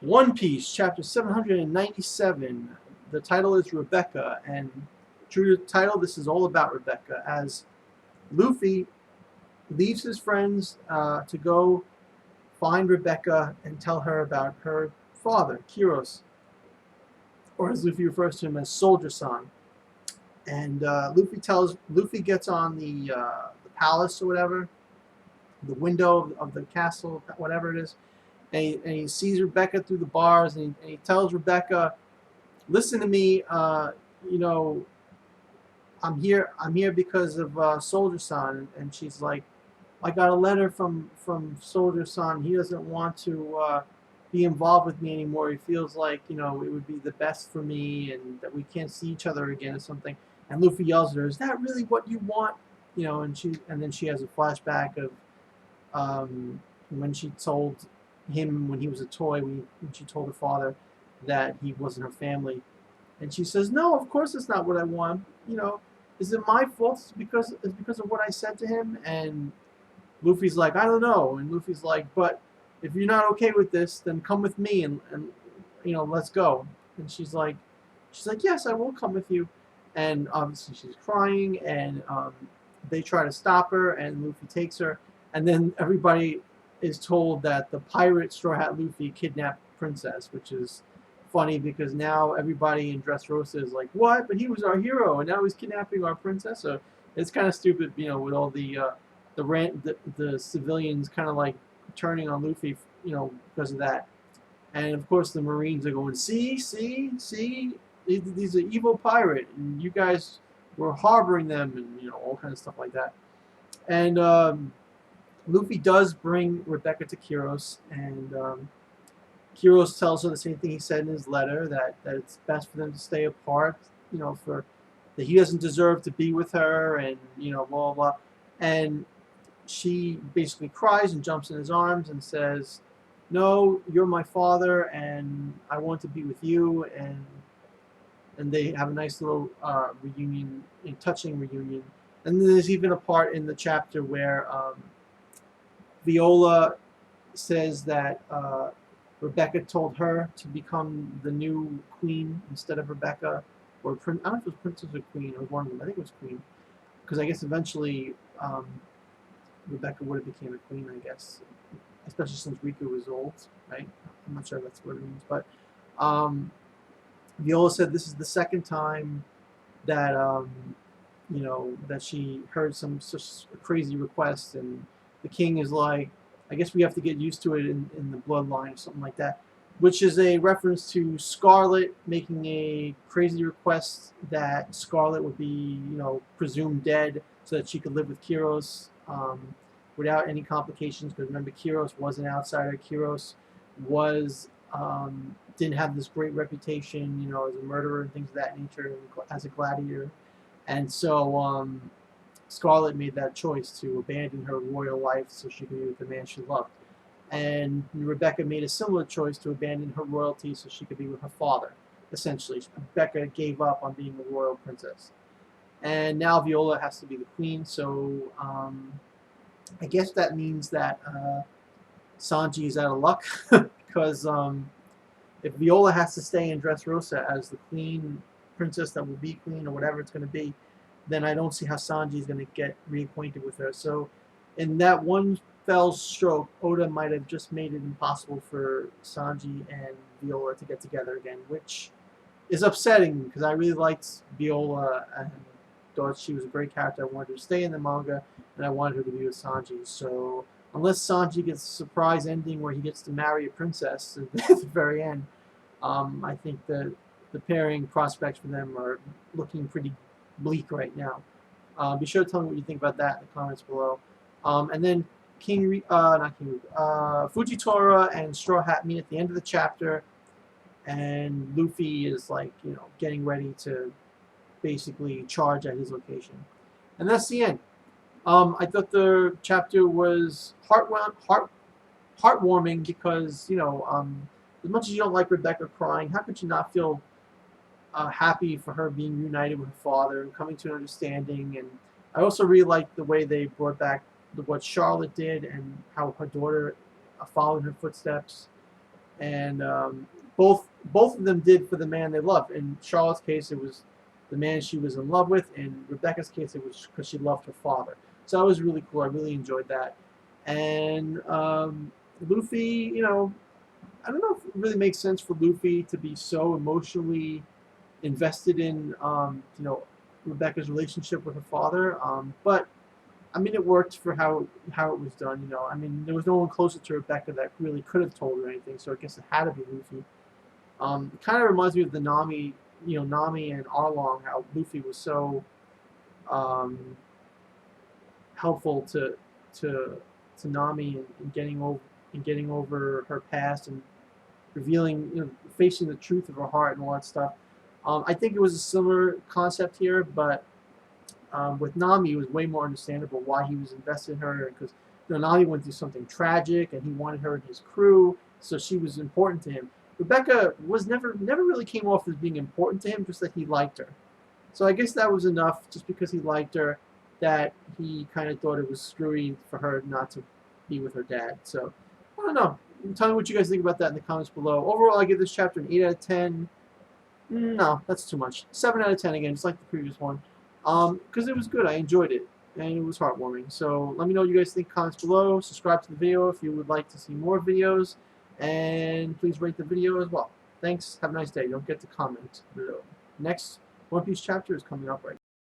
One Piece, chapter 797. The title is Rebecca, and true to the title, this is all about Rebecca. As Luffy leaves his friends to go find Rebecca and tell her about her father, Kiros, or as Luffy refers to him as Soldier Son. And Luffy gets on the palace or whatever, the window of the castle, whatever it is, and he sees Rebecca through the bars, and he tells Rebecca, listen to me, you know, I'm here because of Soldier Son. And she's like, I got a letter from Soldier Son. He doesn't want to be involved with me anymore. He feels like, it would be the best for me and that we can't see each other again or something. And Luffy yells at her, is that really what you want? And then she has a flashback of when she told him when he was a toy, when she told her father that he wasn't her family. And she says, no, of course it's not what I want. Is it my fault? It's because of what I said to him. And Luffy's like, I don't know. And Luffy's like, but if you're not okay with this, then come with me and let's go. And she's like, yes, I will come with you. And obviously she's crying, and they try to stop her, and Luffy takes her. And then everybody is told that the pirate Straw Hat Luffy kidnapped Princess, which is funny because now everybody in Dressrosa is like, what? But he was our hero, and now he's kidnapping our princess. So it's kind of stupid, with all the civilians kind of like turning on Luffy, because of that. And of course, the Marines are going, see, he's an evil pirate, and you guys were harboring them, and all kinds of stuff like that. And Luffy does bring Rebecca to Kiros, and Kiros tells her the same thing he said in his letter, that it's best for them to stay apart, for that he doesn't deserve to be with her, and blah blah blah. And she basically cries and jumps in his arms and says, no, you're my father, and I want to be with you. And they have a nice little reunion, a touching reunion. And then there's even a part in the chapter where Viola says that Rebecca told her to become the new queen instead of Rebecca, or I don't know if it was princess or queen, or one of them. I think it was queen, because I guess eventually Rebecca would have became a queen, I guess, especially since Riku was old, right? I'm not sure if that's what it means, but um, Viola said this is the second time that that she heard some such crazy request, and the king is like, I guess we have to get used to it in the bloodline or something like that, which is a reference to Scarlet making a crazy request that Scarlet would be presumed dead so that she could live with Kiros without any complications. Because remember, Kiros was an outsider. Kiros was didn't have this great reputation, as a murderer and things of that nature, as a gladiator. And so Scarlet made that choice to abandon her royal life so she could be with the man she loved. And Rebecca made a similar choice to abandon her royalty so she could be with her father. Essentially, Rebecca gave up on being a royal princess. And now Viola has to be the queen, so I guess that means that Sanji is out of luck because if Viola has to stay in Dressrosa as the queen, princess that will be queen, or whatever it's going to be, then I don't see how Sanji is going to get reacquainted with her. So, in that one fell stroke, Oda might have just made it impossible for Sanji and Viola to get together again, which is upsetting because I really liked Viola and thought she was a great character. I wanted her to stay in the manga, and I wanted her to be with Sanji. So, unless Sanji gets a surprise ending where he gets to marry a princess at the very end, I think that the pairing prospects for them are looking pretty bleak right now. Be sure to tell me what you think about that in the comments below. And then Fujitora and Straw Hat meet at the end of the chapter, and Luffy is like, getting ready to basically charge at his location. And that's the end. I thought the chapter was heartwarming because, as much as you don't like Rebecca crying, how could you not feel happy for her being reunited with her father and coming to an understanding? And I also really liked the way they brought back what Charlotte did and how her daughter followed her footsteps. and both of them did for the man they loved. In Charlotte's case, it was the man she was in love with. In Rebecca's case, it was because she loved her father. So that was really cool. I really enjoyed that. And Luffy, I don't know if it really makes sense for Luffy to be so emotionally invested in, Rebecca's relationship with her father. But I mean, it worked for how it was done. I mean, there was no one closer to Rebecca that really could have told her anything. So I guess it had to be Luffy. It kind of reminds me of the Nami and Arlong, how Luffy was so um, helpful to Nami in getting over her past and revealing, facing the truth of her heart and all that stuff. I think it was a similar concept here, but with Nami, it was way more understandable why he was invested in her, because Nami went through something tragic and he wanted her in his crew, so she was important to him. Rebecca was never really came off as being important to him, just that he liked her. So I guess that was enough, just because he liked her, that he kind of thought it was screwy for her not to be with her dad. So I don't know. Tell me what you guys think about that in the comments below. Overall, I give this chapter an 8 out of 10. No, that's too much. 7 out of 10 again, just like the previous one. Because it was good. I enjoyed it, and it was heartwarming. So let me know what you guys think in the comments below. Subscribe to the video if you would like to see more videos, and please rate the video as well. Thanks. Have a nice day. Don't forget to comment below. Next One Piece chapter is coming up right now.